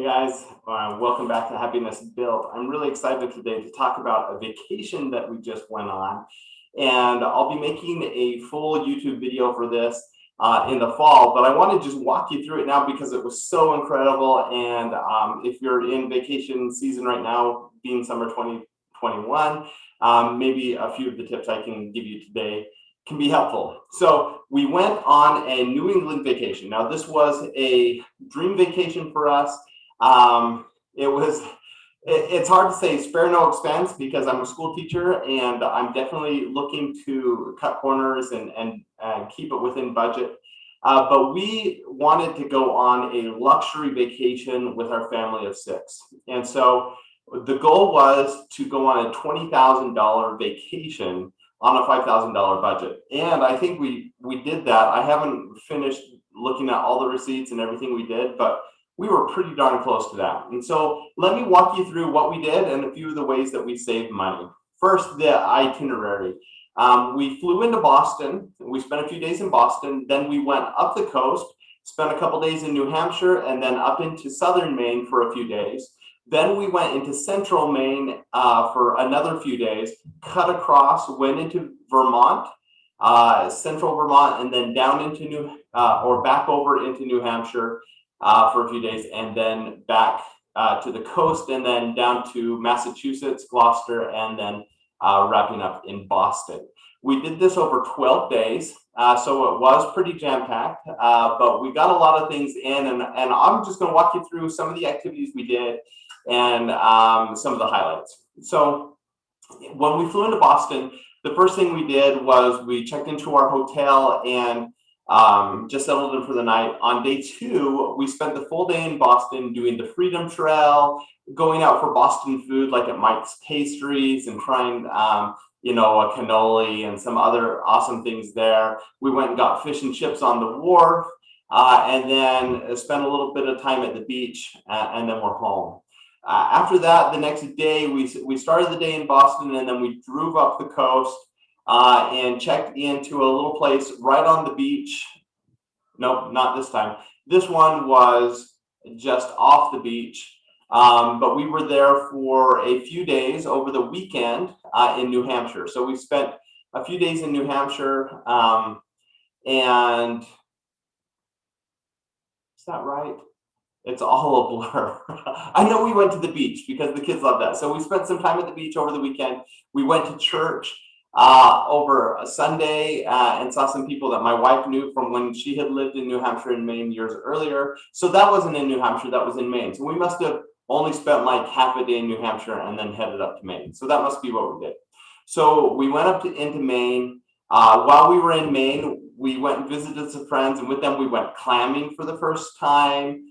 Hey guys, welcome back to Happiness Built. I'm really excited today to talk about a vacation that we just went on. And I'll be making a full YouTube video for this in the fall, but I want to just walk you through it now because it was so incredible. And if you're in vacation season right now, being summer 2021, maybe a few of the tips I can give you today can be helpful. So we went on a New England vacation. Now this was a dream vacation for us. It's hard to say spare no expense because I'm a school teacher and I'm definitely looking to cut corners and keep it within budget. But we wanted to go on a luxury vacation with our family of 6. And so the goal was to go on a $20,000 vacation on a $5,000 budget. And I think we did that. I haven't finished looking at all the receipts and everything we did, but we were pretty darn close to that. And so let me walk you through what we did and a few of the ways that we saved money. First, the itinerary. We flew into Boston. We spent a few days in Boston. Then we went up the coast, spent a couple days in New Hampshire, and then up into southern Maine for a few days. Then we went into central Maine for another few days, cut across, went into Vermont, central Vermont, and then down into back over into New Hampshire for a few days, and then back to the coast, and then down to Massachusetts, Gloucester, and then wrapping up in Boston. We did this over 12 days, so it was pretty jam-packed, but we got a lot of things in, and I'm just going to walk you through some of the activities we did and some of the highlights. So when we flew into Boston, the first thing we did was we checked into our hotel and just settled in for the night. On day 2, we spent the full day in Boston doing the Freedom Trail, going out for Boston food like at Mike's Pastries and trying a cannoli and some other awesome things there. We went and got fish and chips on the wharf and then spent a little bit of time at the beach and then we're home. After that, the next day, we started the day in Boston and then we drove up the coast and checked into a little place right on the beach. Nope, not this time. This one was just off the beach, but we were there for a few days over the weekend in New Hampshire. So we spent a few days in New Hampshire, and is that right? It's all a blur. I know we went to the beach because the kids love that. So we spent some time at the beach over the weekend. We went to church over a Sunday and saw some people that my wife knew from when she had lived in New Hampshire and Maine years earlier. So that wasn't in New Hampshire, that was in Maine. So we must have only spent like half a day in New Hampshire and then headed up to Maine. So that must be what we did. So we went up into Maine. While we were in Maine, we went and visited some friends, and with them we went clamming for the first time.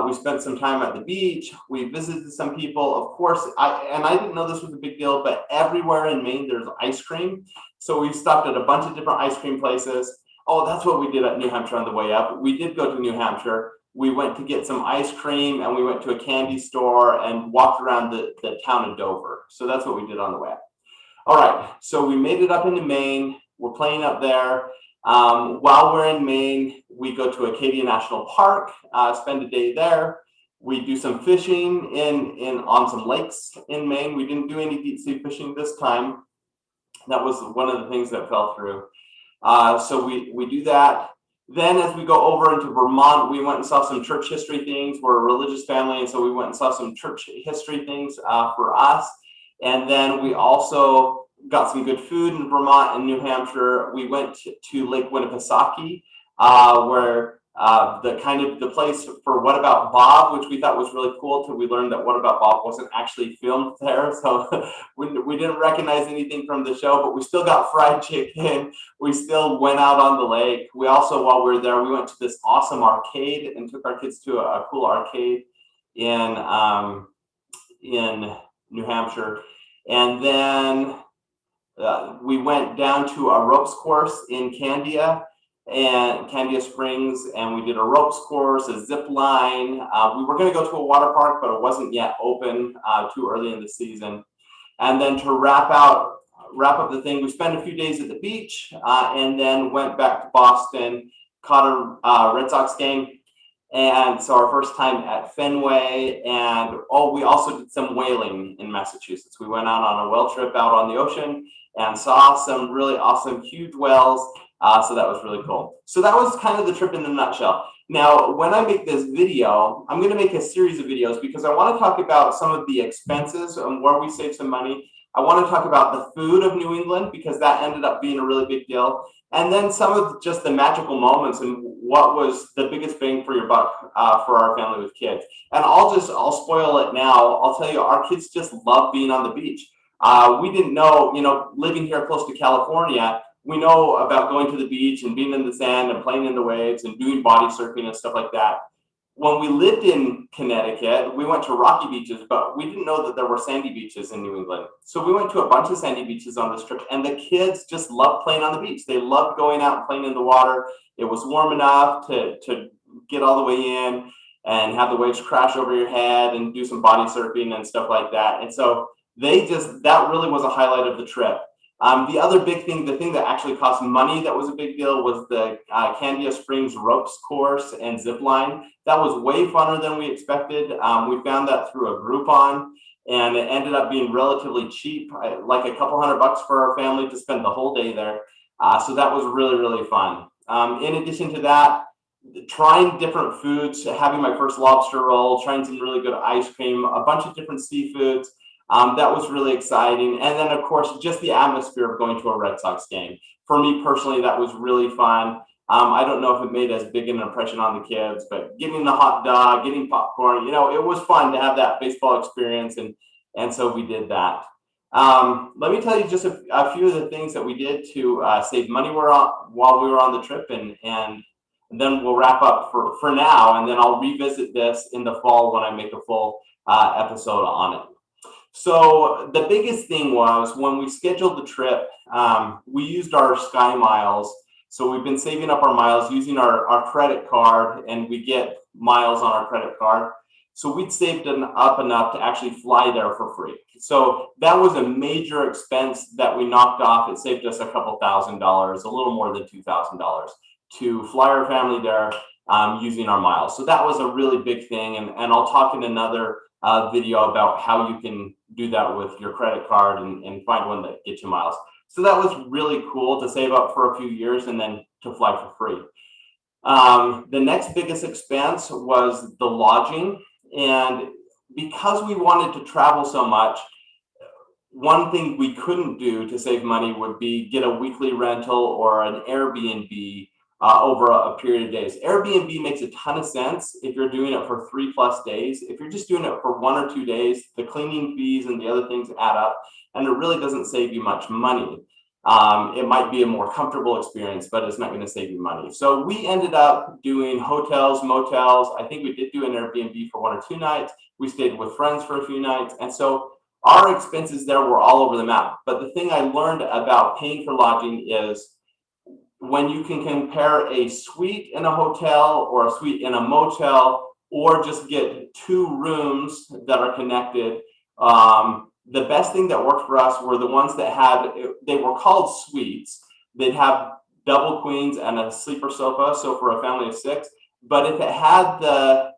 We spent some time at the beach. We visited some people. Of course, I didn't know this was a big deal, but everywhere in Maine there's ice cream. So we stopped at a bunch of different ice cream places. Oh, that's what we did at New Hampshire on the way up. We did go to New Hampshire. We went to get some ice cream and we went to a candy store and walked around the town of Dover. So that's what we did on the way up. All right, so we made it up into Maine. We're playing up there. While we're in Maine, we go to Acadia National Park, spend a day there. We do some fishing on some lakes in Maine. We didn't do any deep sea fishing this time. That was one of the things that fell through. So we do that. Then as we go over into Vermont, we went and saw some church history things. We're a religious family, and so we went and saw some church history things for us. And then we also got some good food in Vermont and New Hampshire. We went to Lake Winnipesaukee, where the place for What About Bob, which we thought was really cool till we learned that What About Bob wasn't actually filmed there. So we didn't recognize anything from the show, but we still got fried chicken. We still went out on the lake. We also, while we were there, we went to this awesome arcade and took our kids to a cool arcade in New Hampshire. And then we went down to a ropes course in Candia Springs, and we did a ropes course, a zip line. We were going to go to a water park, but it wasn't yet open, too early in the season. And then to wrap up the thing, we spent a few days at the beach and then went back to Boston, caught a Red Sox game. And so our first time at Fenway, and we also did some whaling in Massachusetts. We went out on a whale trip out on the ocean and saw some really awesome huge whales. So that was really cool. So that was kind of the trip in a nutshell. Now, when I make this video, I'm going to make a series of videos because I want to talk about some of the expenses and where we save some money. I want to talk about the food of New England because that ended up being a really big deal. And then some of just the magical moments and what was the biggest bang for your buck for our family with kids. And I'll spoil it now. I'll tell you, our kids just love being on the beach. We didn't know, living here close to California, we know about going to the beach and being in the sand and playing in the waves and doing body surfing and stuff like that. When we lived in Connecticut, we went to rocky beaches, but we didn't know that there were sandy beaches in New England. So we went to a bunch of sandy beaches on this trip, and the kids just loved playing on the beach. They loved going out and playing in the water. It was warm enough to get all the way in and have the waves crash over your head and do some body surfing and stuff like that. And so that really was a highlight of the trip. The other big thing, the thing that actually cost money that was a big deal was the Candia Springs ropes course and zip line. That was way funner than we expected. We found that through a Groupon, and it ended up being relatively cheap, like a couple $100 for our family to spend the whole day there. So that was really, really fun. In addition to that, trying different foods, having my first lobster roll, trying some really good ice cream, a bunch of different seafoods. That was really exciting. And then, of course, just the atmosphere of going to a Red Sox game. For me personally, that was really fun. I don't know if it made as big an impression on the kids, but getting the hot dog, getting popcorn, it was fun to have that baseball experience. And so we did that. Let me tell you just a few of the things that we did to save money while we were on the trip. And then we'll wrap up for now. And then I'll revisit this in the fall when I make a full episode on it. So the biggest thing was when we scheduled the trip, we used our Sky Miles. So we've been saving up our miles using our credit card, and we get miles on our credit card. So we'd saved up enough to actually fly there for free. So that was a major expense that we knocked off. It saved us a couple $1,000, a little more than $2,000 to fly our family there using our miles. So that was a really big thing. And I'll talk in another video about how you can do that with your credit card and find one that gets you miles. So that was really cool to save up for a few years and then to fly for free. The next biggest expense was the lodging. And because we wanted to travel so much, one thing we couldn't do to save money would be get a weekly rental or an Airbnb over a period of days. Airbnb makes a ton of sense if you're doing it for 3+ days. If you're just doing it for 1 or 2 days, the cleaning fees and the other things add up, and it really doesn't save you much money. It might be a more comfortable experience, but it's not going to save you money. So we ended up doing hotels, motels. I think we did do an Airbnb for 1 or 2 nights. We stayed with friends for a few nights. And so our expenses there were all over the map. But the thing I learned about paying for lodging is when you can compare a suite in a hotel or a suite in a motel, or just get 2 rooms that are connected, the best thing that worked for us were the ones that they were called suites. They'd have double queens and a sleeper sofa, so for a family of 6. But if it had the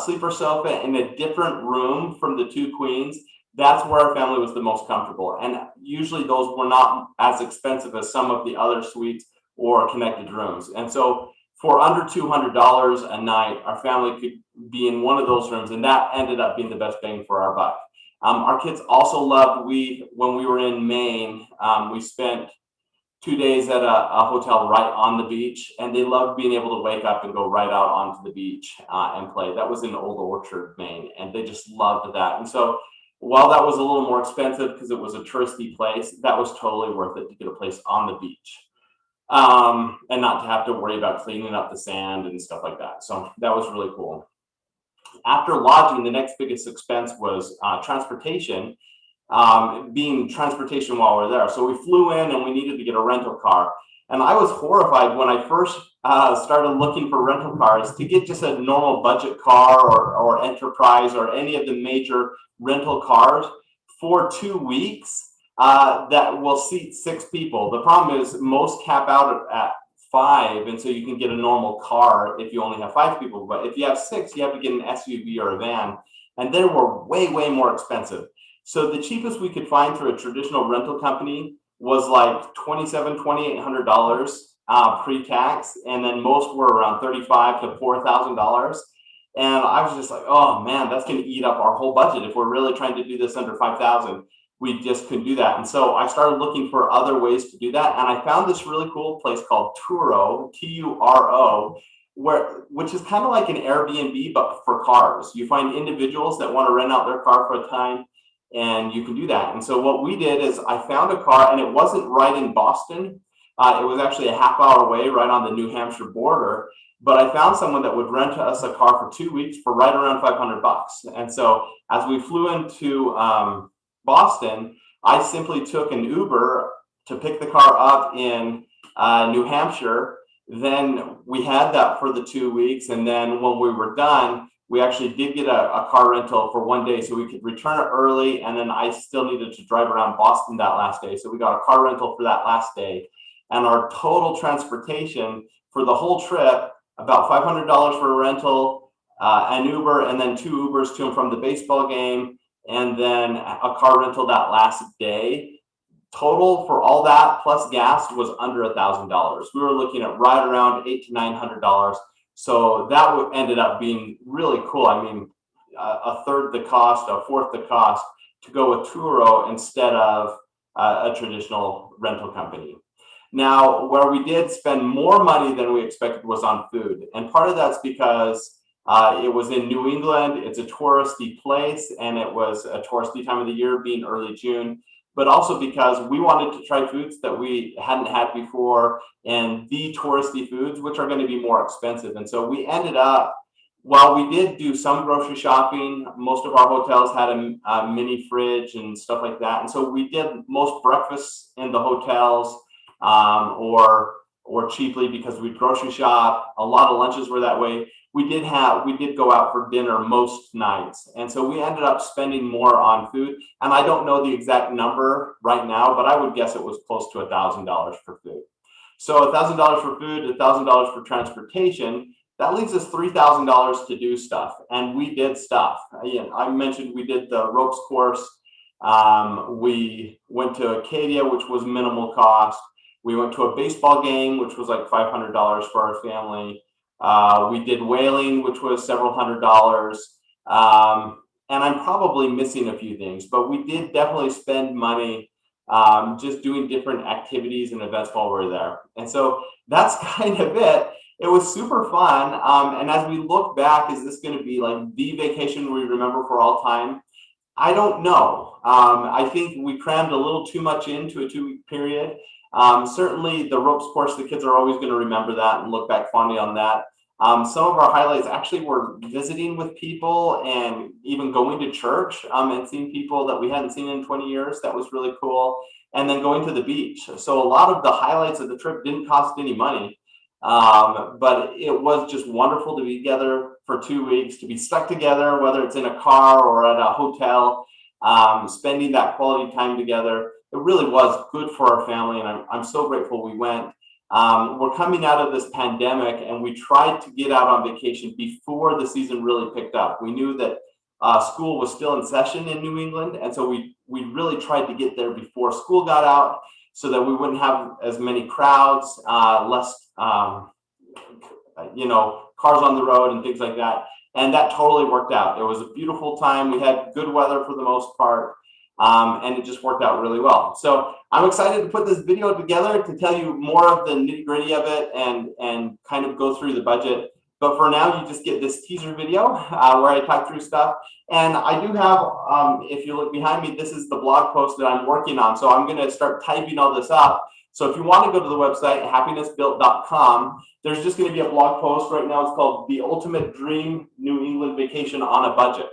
sleeper sofa in a different room from the 2 queens, that's where our family was the most comfortable. And usually those were not as expensive as some of the other suites or connected rooms. And so for under $200 a night, our family could be in one of those rooms, and that ended up being the best bang for our buck. Our kids also loved, when we were in Maine, we spent 2 days at a hotel right on the beach, and they loved being able to wake up and go right out onto the beach and play. That was in Old Orchard, Maine, and they just loved that. And so while that was a little more expensive because it was a touristy place, that was totally worth it to get a place on the beach. And not to have to worry about cleaning up the sand and stuff like that. So that was really cool. After lodging, the next biggest expense was transportation, being transportation while we're there. So we flew in and we needed to get a rental car. And I was horrified when I first started looking for rental cars to get just a normal budget car or Enterprise or any of the major rental cars for 2 weeks. That will seat 6 people. The problem is most cap out at 5, and so you can get a normal car if you only have 5 people. But if you have 6, you have to get an SUV or a van, and they were way, way more expensive. So the cheapest we could find through a traditional rental company was like $2,800 pre-tax, and then most were around $35,000 to $4,000. And I was just like, oh man, that's going to eat up our whole budget if we're really trying to do this under 5,000. We just couldn't do that. And so I started looking for other ways to do that. And I found this really cool place called Turo, Turo, which is kind of like an Airbnb, but for cars. You find individuals that want to rent out their car for a time, and you can do that. And so what we did is I found a car, and it wasn't right in Boston. It was actually a half hour away, right on the New Hampshire border. But I found someone that would rent us a car for 2 weeks for right around $500. And so as we flew into Boston, I simply took an Uber to pick the car up in New Hampshire. Then we had that for the 2 weeks. And then when we were done, we actually did get a car rental for 1 day so we could return it early. And then I still needed to drive around Boston that last day. So we got a car rental for that last day. And our total transportation for the whole trip, about $500 for a rental, an Uber, and then 2 Ubers to and from the baseball game, and then a car rental that last day. Total for all that plus gas was under $1,000. We were looking at right around $800 to $900. So that ended up being really cool. I mean, a third the cost, a fourth the cost to go with Turo instead of a traditional rental company. Now, where we did spend more money than we expected was on food. And part of that's because it was in New England. It's a touristy place, and it was a touristy time of the year, being early June, but also because we wanted to try foods that we hadn't had before, and the touristy foods, which are going to be more expensive. And so we ended up, while we did do some grocery shopping, most of our hotels had a mini fridge and stuff like that. And so we did most breakfasts in the hotels, or cheaply because we'd grocery shop. A lot of lunches were that way. We did go out for dinner most nights. And so we ended up spending more on food. And I don't know the exact number right now, but I would guess it was close to $1,000 for food. So $1,000 for food, $1,000 for transportation, that leaves us $3,000 to do stuff. And we did stuff. Again, I mentioned we did the ropes course. We went to Acadia, which was minimal cost. We went to a baseball game, which was like $500 for our family. We did whaling, which was several $100s. And I'm probably missing a few things, but we did definitely spend money just doing different activities and events while we were there. And so that's kind of it. It was super fun. And as we look back, is this going to be like the vacation we remember for all time? I don't know. I think we crammed a little too much into a 2-week period. Certainly the ropes course, the kids are always going to remember that and look back fondly on that. Some of our highlights actually were visiting with people and even going to church and seeing people that we hadn't seen in 20 years. That was really cool. And then going to the beach. So a lot of the highlights of the trip didn't cost any money, but it was just wonderful to be together for 2 weeks, to be stuck together, whether it's in a car or at a hotel, spending that quality time together. It really was good for our family, and I'm so grateful we went. We're coming out of this pandemic, and we tried to get out on vacation before the season really picked up. We knew that school was still in session in New England, and so we really tried to get there before school got out so that we wouldn't have as many crowds, less cars on the road and things like that. And that totally worked out. It was a beautiful time. We had good weather for the most part. And it just worked out really well. So I'm excited to put this video together to tell you more of the nitty gritty of it and kind of go through the budget. But for now, you just get this teaser video where I talk through stuff. And I do have, if you look behind me, this is the blog post that I'm working on. So I'm going to start typing all this up. So if you want to go to the website, happinessbuilt.com, there's just going to be a blog post right now. It's called The Ultimate Dream New England Vacation on a Budget.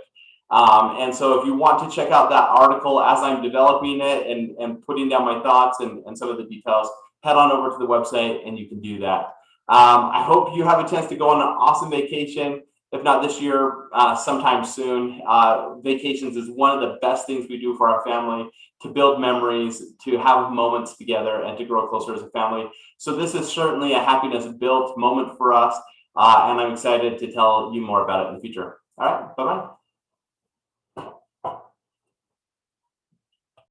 And so if you want to check out that article as I'm developing it and putting down my thoughts and some of the details, head on over to the website and you can do that. I hope you have a chance to go on an awesome vacation. if not this year, sometime soon. Vacations is one of the best things we do for our family, to build memories, to have moments together, and to grow closer as a family. So this is certainly a happiness built moment for us, and I'm excited to tell you more about it in the future. All right, bye-bye.